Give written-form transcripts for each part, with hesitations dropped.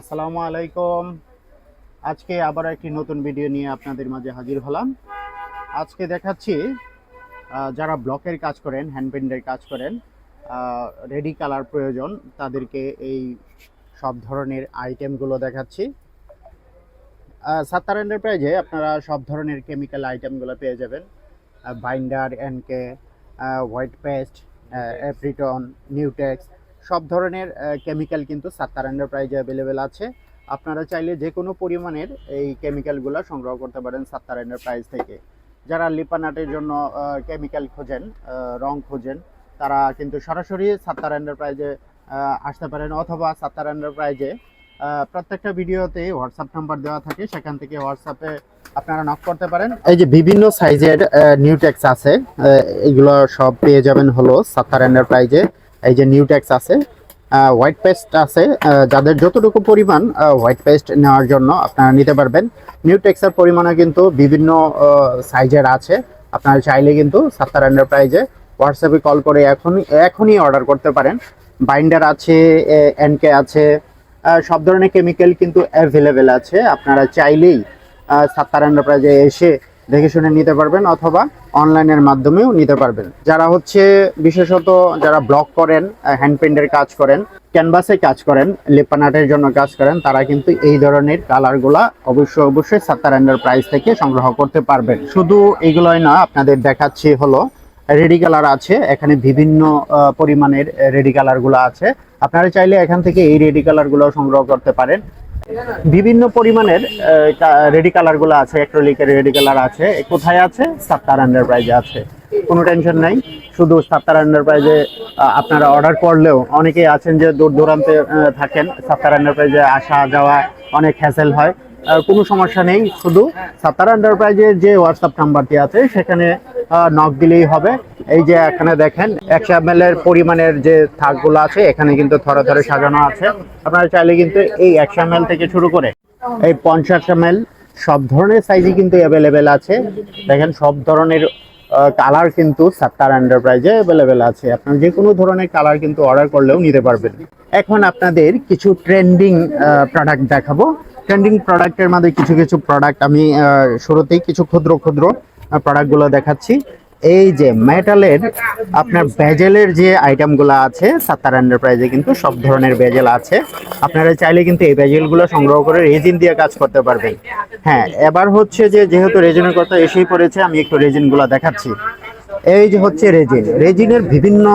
আসসালামু আলাইকুম। আজকে আবার একটি নতুন ভিডিও নিয়ে আপনাদের মাঝে হাজির হলাম। আজকে দেখাচ্ছি যারা ব্লকের কাজ করেন, হ্যান্ড পেইন্টের কাজ করেন, রেডি কালার প্রয়োজন, তাদেরকে এই সব ধরনের আইটেমগুলো দেখাচ্ছি। সাত্তার এন্টারপ্রাইজে আপনারা সব ধরনের কেমিক্যাল আইটেমগুলো পেয়ে যাবেন। বাইন্ডার, এনকে, হোয়াইট পেস্ট, এপ্রিটন, নিউটেক্স, সব ধরনের কেমিক্যাল কিন্তু সাত্তার এন্টারপ্রাইজে অ্যাভেলেবেল আছে। আপনারা চাইলে যে কোনো পরিমাণের এই কেমিক্যালগুলো সংগ্রহ করতে পারেন সাত্তার এন্টারপ্রাইজ থেকে। যারা লিপানাটের জন্য কেমিক্যাল খোঁজেন, রং খোঁজেন, তারা কিন্তু সরাসরি সাত্তার এন্টারপ্রাইজে আসতে পারেন, অথবা সাত্তার এন্টারপ্রাইজে প্রত্যেকটা ভিডিওতে হোয়াটসঅ্যাপ নাম্বার দেওয়া থাকে, সেখান থেকে হোয়াটসঅ্যাপে আপনারা নক করতে পারেন। এই যে বিভিন্ন সাইজের নিউটেক্স আছে, এগুলো সব পেয়ে যাবেন হলো সাত্তার এন্টারপ্রাইজে। এই যে নিউটেক্স আছে, হোয়াইট পেস্ট আছে, যাদের যতটুকু পরিমাণ হোয়াইট পেস্ট নেওয়ার জন্য আপনারা নিতে পারবেন। নিউটেক্সের পরিমাণে কিন্তু বিভিন্ন সাইজের আছে। আপনারা চাইলে কিন্তু সাত্তার এন্টারপ্রাইজে হোয়াটসঅ্যাপে কল করে এখনই অর্ডার করতে পারেন। বাইন্ডার আছে, এনকে আছে, সব ধরনের কেমিক্যাল কিন্তু অ্যাভেলেবেল আছে। আপনারা চাইলেই সাত্তার এন্টারপ্রাইজে এসে দেখে শুনে নিতে পারবেন, অথবা অনলাইনের মাধ্যমেও নিতে পারবেন। যারা হচ্ছে বিশেষত যারা ব্লক করেন, হ্যান্ড পেইন্টের কাজ করেন, ক্যানভাসে কাজ করেন, লেপানাটের জন্য কাজ করেন, তারা কিন্তু এই ধরনের কালারগুলা অবশ্যই সাত্তার এন্টারপ্রাইজ থেকে সংগ্রহ করতে পারবেন। শুধু এইগুলোই না, আপনাদের দেখাচ্ছি হলো রেডি কালার আছে। এখানে বিভিন্ন পরিমাণের রেডি কালারগুলো আছে। আপনারা চাইলে এখান থেকে এই রেডি কালারগুলো সংগ্রহ করতে পারেন। বিভিন্ন পরিমাণের রেডি কালারগুলো আছে, অ্যাক্রিলিকের রেডি কালার আছে। কোথায় আছে? সাত্তার এন্টারপ্রাইজে আছে। কোনো টেনশন নাই। শুধু সাত্তার এন্টারপ্রাইজে আপনারা অর্ডার করলেও, অনেকেই আছেন যে দূর দূরান্তে থাকেন, সাত্তার এন্টারপ্রাইজে আসা যাওয়া অনেক হ্যাসেল হয়। কোনো সমস্যা নেই। শুধু সাত্তার এন্টারপ্রাইজের যে হোয়াটসঅ্যাপ নাম্বারটি আছে সেখানে নক দিলেই হবে। এই যে এখানে দেখেন 100 ml এর পরিমাণের যে থাকগুলো আছে, এখানে কিন্তু থরে থরে সাজানো আছে। আপনারা চাইলে কিন্তু এই 100 ml থেকে শুরু করে এই 50 ml সব ধরনের সাইজই কিন্তু অ্যাভেলেবেল আছে। দেখেন সব ধরনের কালার কিন্তু সাত্তার এন্টারপ্রাইজে অ্যাভেলেবেল আছে। আপনারা যে কোনো ধরনের কালার কিন্তু অর্ডার করলেও নিতে পারবেন। এখন আপনাদের কিছু ট্রেন্ডিং প্রোডাক্ট দেখাবো। ট্রেন্ডিং প্রোডাক্টের মধ্যে কিছু প্রোডাক্ট আমি শুরুতেই কিছু ক্ষুদ্র প্রোডাক্টগুলো দেখাচ্ছি। এই যে মেটালের আপনার বেজেলের যে আইটেমগুলো আছে, সাত্তার এন্টারপ্রাইজে কিন্তু সব ধরনের বেজেল আছে। আপনারা চাইলে কিন্তু এই বেজেলগুলো সংগ্রহ করে রেজিন দিয়ে কাজ করতে পারবেন। হ্যাঁ, এবার হচ্ছে যে যেহেতু রেজিনের কথা এসেই পড়েছে, আমি একটু রেজিনগুলো দেখাচ্ছি। এই যে হচ্ছে রেজিনের বিভিন্ন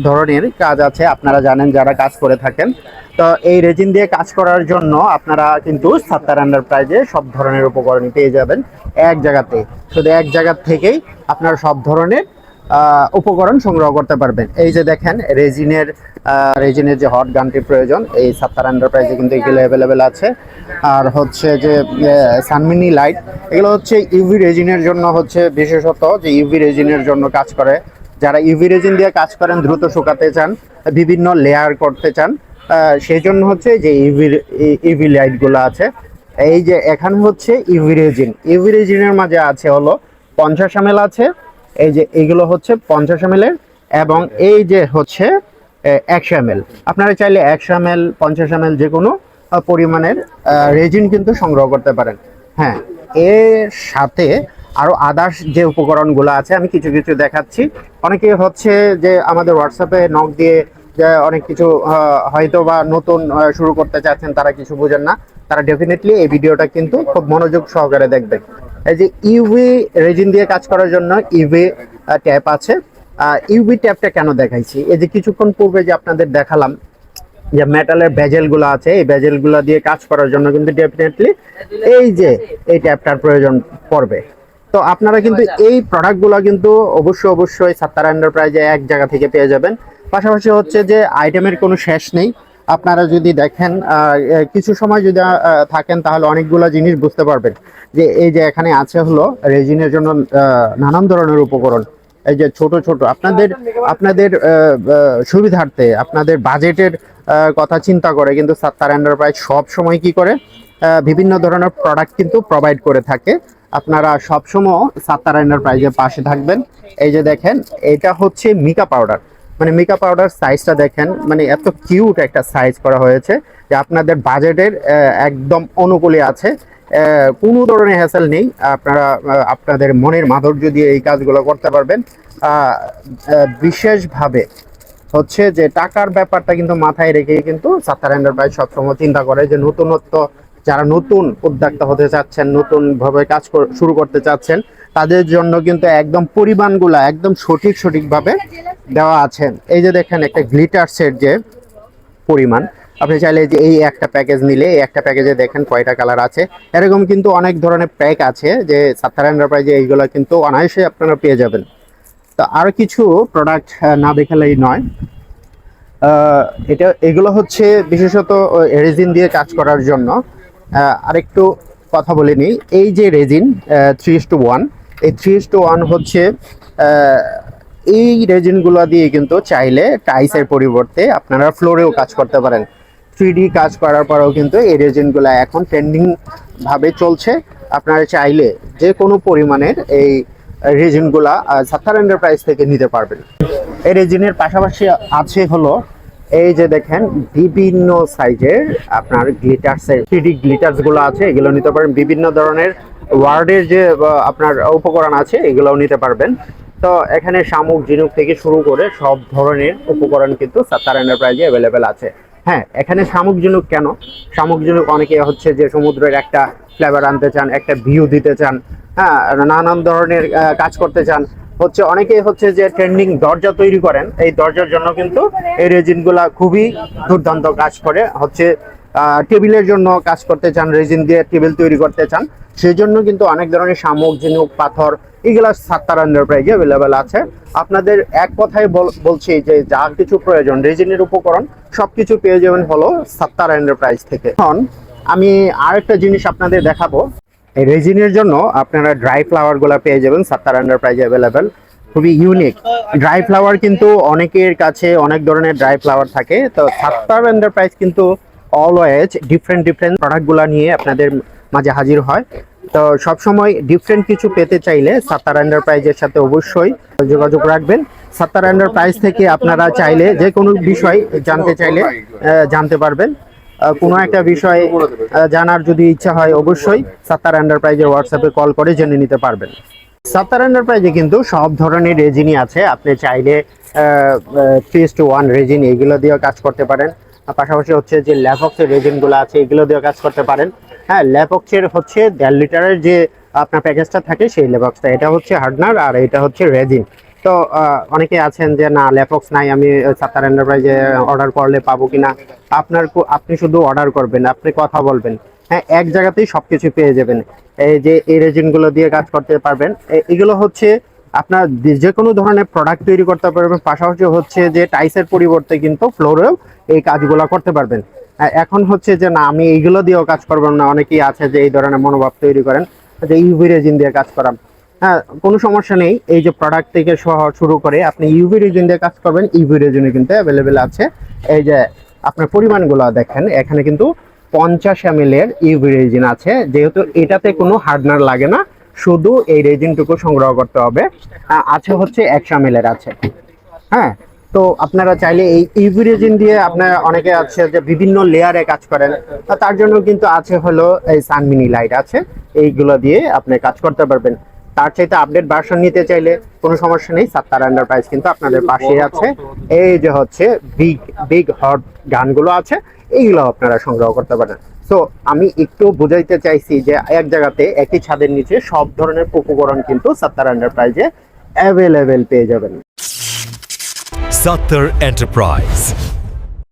ধরনের কাজ আছে। আপনারা জানেন যারা কাজ করে থাকেন। তো এই রেজিন দিয়ে কাজ করার জন্য আপনারা কিন্তু সাত্তার এন্টারপ্রাইজে সব ধরনের উপকরণই পেয়ে যাবেন এক জায়গাতে। শুধু এক জায়গা থেকেই আপনারা সব ধরনের উপকরণ সংগ্রহ করতে পারবেন। এই যে দেখেন রেজিনের যে হট গানটি প্রয়োজন, এই সাত্তার এন্টারপ্রাইজে কিন্তু এগুলো অ্যাভেলেবেল আছে। আর হচ্ছে যে সানমিনি লাইট, এগুলো হচ্ছে ইউভি রেজিনের জন্য, হচ্ছে বিশেষত যে ইউভি রেজিনের জন্য কাজ করে। যারা ইউভি রেজিন দিয়ে কাজ করেন, দ্রুত শুকাতে চান, বিভিন্ন লেয়ার করতে চান, সেই জন্য হচ্ছে যে ইউভি লাইটগুলো আছে। এই যে এখানে হচ্ছে ইউভি রেজিনের মাঝে আছে হলো 50 ml আছে। এই যে এইগুলো হচ্ছে 50 ml এর, এবং এই যে হচ্ছে 100 ml। আপনারা চাইলে 100 ml 50 ml যে কোনো পরিমাণের রেজিন কিন্তু সংগ্রহ করতে পারেন। হ্যাঁ, এর সাথে আরো আদার্স যে উপকরণগুলো আছে আমি কিছু দেখাচ্ছি। অনেকে হচ্ছে যে আমাদের হোয়াটসঅ্যাপে নক দিয়ে যে অনেক কিছু হয়তো বা নতুন শুরু করতে চাচ্ছেন, তারা কিছু বোঝেন না, তারা ডেফিনেটলি এই ভিডিওটা কিন্তু খুব মনোযোগ সহকারে দেখবেন। এই যে ইউভি রেজিন দিয়ে কাজ করার জন্য ইউভি ট্যাপ আছে। ইউভি ট্যাপটা কেন দেখাইছি? এই যে কিছুক্ষণ পূর্বে যে আপনাদের দেখালাম যে মেটালের বেজেলগুলো আছে, এই বেজেলগুলো দিয়ে কাজ করার জন্য কিন্তু ডেফিনেটলি এই ট্যাপটার প্রয়োজন পড়বে। তো আপনারা কিন্তু এই প্রোডাক্টগুলো কিন্তু অবশ্যই সাত্তার এন্টারপ্রাইজে এক জায়গা থেকে পেয়ে যাবেন। পাশাপাশি হচ্ছে যে আইটেমের কোনো শেষ নেই। আপনারা যদি দেখেন, কিছু সময় যদি থাকেন, তাহলে অনেকগুলো জিনিস বুঝতে পারবেন। যে এই যে এখানে আছে হলো রেজিনের জন্য নানান ধরনের উপকরণ। এই যে ছোট আপনাদের সুবিধার্থে, আপনাদের বাজেটের কথা চিন্তা করে কিন্তু সাত্তার এন্টারপ্রাইজ সব সময় কি করে, বিভিন্ন ধরনের প্রোডাক্ট কিন্তু প্রোভাইড করে থাকে। আপনারা সবসময় সাত্তার এন্টারপ্রাইজের পাশে থাকবেন। এই যে দেখেন, এটা হচ্ছে মিকা পাউডার। মানে মিকা পাউডার সাইজটা দেখেন, মানে এত কিউট একটা সাইজ করা হয়েছে যে আপনাদের বাজেটের একদম অনুকূলে আছে। কোনো ধরনের হ্যাসেল নেই, আপনারা আপনাদের মনের মাধুর্য দিয়ে এই কাজগুলো করতে পারবেন। বিশেষভাবে হচ্ছে যে টাকার ব্যাপারটা কিন্তু মাথায় রেখে কিন্তু সাত্তার এন্টারপ্রাইজ সবসময় চিন্তা করে যে নতুনত্ব, যারা নতুন উদ্যোক্তা হতে চাচ্ছেন, নতুন ভাবে কাজ শুরু করতে চাচ্ছেন, তাদের জন্য কিন্তু একদম পরিমাণগুলা একদম সঠিকভাবে দেওয়া আছে। এই যে দেখেন একটা গ্লিটারসের যে পরিমাণ, আপনি চাইলে যে এই একটা প্যাকেজ নিলে এই একটা প্যাকেজে দেখেন কয়টা কালার আছে। এরকম কিন্তু অনেক ধরনের প্যাক আছে যে সাত্তার এন্টারপ্রাইজে এইগুলো কিন্তু অনায়াসে আপনারা পেয়ে যাবেন। তো আর কিছু প্রোডাক্ট না দেখালেই নয়। এগুলো হচ্ছে বিশেষত রেজিন দিয়ে কাজ করার জন্য। আরেকটু কথা বলে নিই, এই যে রেজিন 3:1, এই 3:1 হচ্ছে এই রেজিনগুলো দিয়ে কিন্তু চাইলে টাইসের পরিবর্তে আপনারা ফ্লোরেও কাজ করতে পারেন। 3D কাজ করার পরেও কিন্তু এই রেজিনগুলো এখন ট্রেন্ডিং ভাবে চলছে। আপনারা চাইলে যে কোনো পরিমাণের এই রেজিনগুলা সাত্তার এন্টারপ্রাইজ থেকে নিতে পারবেন। এই রেজিনের পাশাপাশি আছে হলো এই যে দেখেন বিভিন্ন সাইজের আপনার গ্লিটারসের 3D গ্লিটার্স গুলো আছে, এগুলো নিতে পারেন। বিভিন্ন ধরনের ওয়ার্ডের যে আপনার উপকরণ আছে এগুলোও নিতে পারবেন। তো এখানে শামুক ঝিনুক থেকে শুরু করে সব ধরনের উপকরণ কিন্তু সাত্তার এন্টারপ্রাইজে অ্যাভেলেবেল আছে। হ্যাঁ, এখানে শামুক ঝিনুক কেন? শামুক ঝিনুক অনেকে হচ্ছে যে সমুদ্রের একটা ফ্লেভার আনতে চান, একটা ভিউ দিতে চান, হ্যাঁ, নানান ধরনের কাজ করতে চান। হচ্ছে অনেকে হচ্ছে যে ট্রেন্ডিং দরজা তৈরি করেন, এই দরজার জন্য কিন্তু এই রেজিনগুলা খুবই দুর্দান্ত কাজ করে। হচ্ছে টেবিলের জন্য কাজ করতে চান, রেজিন দিয়ে টেবিল তৈরি করতে চান, সেই জন্য কিন্তু অনেক ধরনের শামুক ঝিনুক পাথর এগুলা সাত্তার এন্টারপ্রাইজে অ্যাভেলেবেল আছে। আপনাদের এক কথায় বলছি যে যা কিছু প্রয়োজন রেজিনের উপকরণ সবকিছু পেয়ে যাবেন হলো সাত্তার এন্টারপ্রাইজ থেকে। এখন আমি আরেকটা জিনিস আপনাদের দেখাবো। এই রেজিনের জন্য আপনারা ড্রাই ফ্লাওয়ার গুলা পেয়ে যাবেন সাত্তার এন্টারপ্রাইজে অ্যাভেলেবেল, খুবই ইউনিক। ড্রাই ফ্লাওয়ার কিন্তু অনেকের কাছে অনেক ধরনের ড্রাই ফ্লাওয়ার থাকে, তো সাত্তার এন্টারপ্রাইজ কিন্তু অলওয়েজ ডিফারেন্ট প্রোডাক্টগুলো নিয়ে আপনাদের মাঝে হাজির হয়। তো সবসময় ডিফারেন্ট কিছু পেতে চাইলে সাত্তার এন্টারপ্রাইজের সাথে অবশ্যই যোগাযোগ রাখবেন। সাত্তার এন্টারপ্রাইজ থেকে আপনারা চাইলে যে কোনো বিষয় জানতে চাইলে জানতে পারবেন। কোনো একটা বিষয় জানার যদি ইচ্ছা হয় অবশ্যই সাত্তার এন্টারপ্রাইজের হোয়াটসঅ্যাপে কল করে জেনে নিতে পারবেন। সাত্তার এন্টারপ্রাইজে কিন্তু সব ধরনের রেজিনই আছে, আপনি চাইলে 3:1 রেজিন এগুলো দিয়েও কাজ করতে পারেন। পাশাপাশি হচ্ছে যে ল্যাপক্সের রেজিনগুলো আছে এগুলো দিয়েও কাজ করতে পারেন। হ্যাঁ, ল্যাপক্সের হচ্ছে 1.5 লিটারের যে আপনার প্যাকেজটা থাকে সেই ল্যাপক্সটা, এটা হচ্ছে হার্ডনার আর এটা হচ্ছে রেজিন। তো অনেকে আছেন যে না ল্যাপক্স নাই, আমি সাত্তার এন্টারপ্রাইজে অর্ডার করলে পাবো কিনা। আপনি শুধু অর্ডার করবেন, আপনি কথা বলবেন, হ্যাঁ, এক জায়গাতেই সবকিছু পেয়ে যাবেন। এই যে এই রেজিনগুলো দিয়ে কাজ করতে পারবেন। এগুলো হচ্ছে আপনার যে কোনো ধরনের প্রোডাক্ট তৈরি করতে পারবেন। পাশাপাশি হচ্ছে যে টাইসের পরিবর্তে কিন্তু ফ্লোরেও এই কাজগুলো করতে পারবেন। এখন হচ্ছে যে না আমি এইগুলো দিয়েও কাজ করবেন না, অনেকেই আছে যে এই ধরনের মনোভাব তৈরি করেন যে ইউভি রেজিন দিয়ে কাজ করান। হ্যাঁ, কোনো সমস্যা নেই, এই যে প্রোডাক্ট থেকে শুরু করে আপনি ইউভি রেজিন দিয়ে কাজ করবেন, ইউভি রেজিনও কিন্তু অ্যাভেলেবেল আছে। এই যে আপনার পরিমাণগুলো দেখেন, এখানে কিন্তু 50 ml এর ইউভি রেজিন আছে, যেহেতু এটাতে কোনো হার্ডনার লাগে না, শুধু এই রেজিনটুকু সংগ্রহ করতে হবে। আছে হচ্ছে 100 ml এর আছে। হ্যাঁ, তো আপনারা চাইলে এই ইউভি রেজিন দিয়ে আপনার অনেকে আছে যে বিভিন্ন লেয়ারে কাজ করেন, তার জন্য কিন্তু আছে হলো এই সানমিনি লাইট আছে, এইগুলো দিয়ে আপনি কাজ করতে পারবেন। তার চাইতে আপডেট ভার্সন নিতে চাইলে কোনো সমস্যা নেই, সাত্তার এন্টারপ্রাইজ কিন্তু আপনাদের পাশে আছে। এই যে হচ্ছে বিগ হট গানগুলো আছে এইগুলো আপনারা সংগ্রহ করতে পারেন। সো আমি একটু বুঝাইতে চাইছি যে এক জায়গাতে একই ছাদের নিচে সব ধরনের উপকরণ কিন্তু সাত্তার এন্টারপ্রাইজে অ্যাভেলেবেল পেয়ে যাবেন। Sattar Enterprise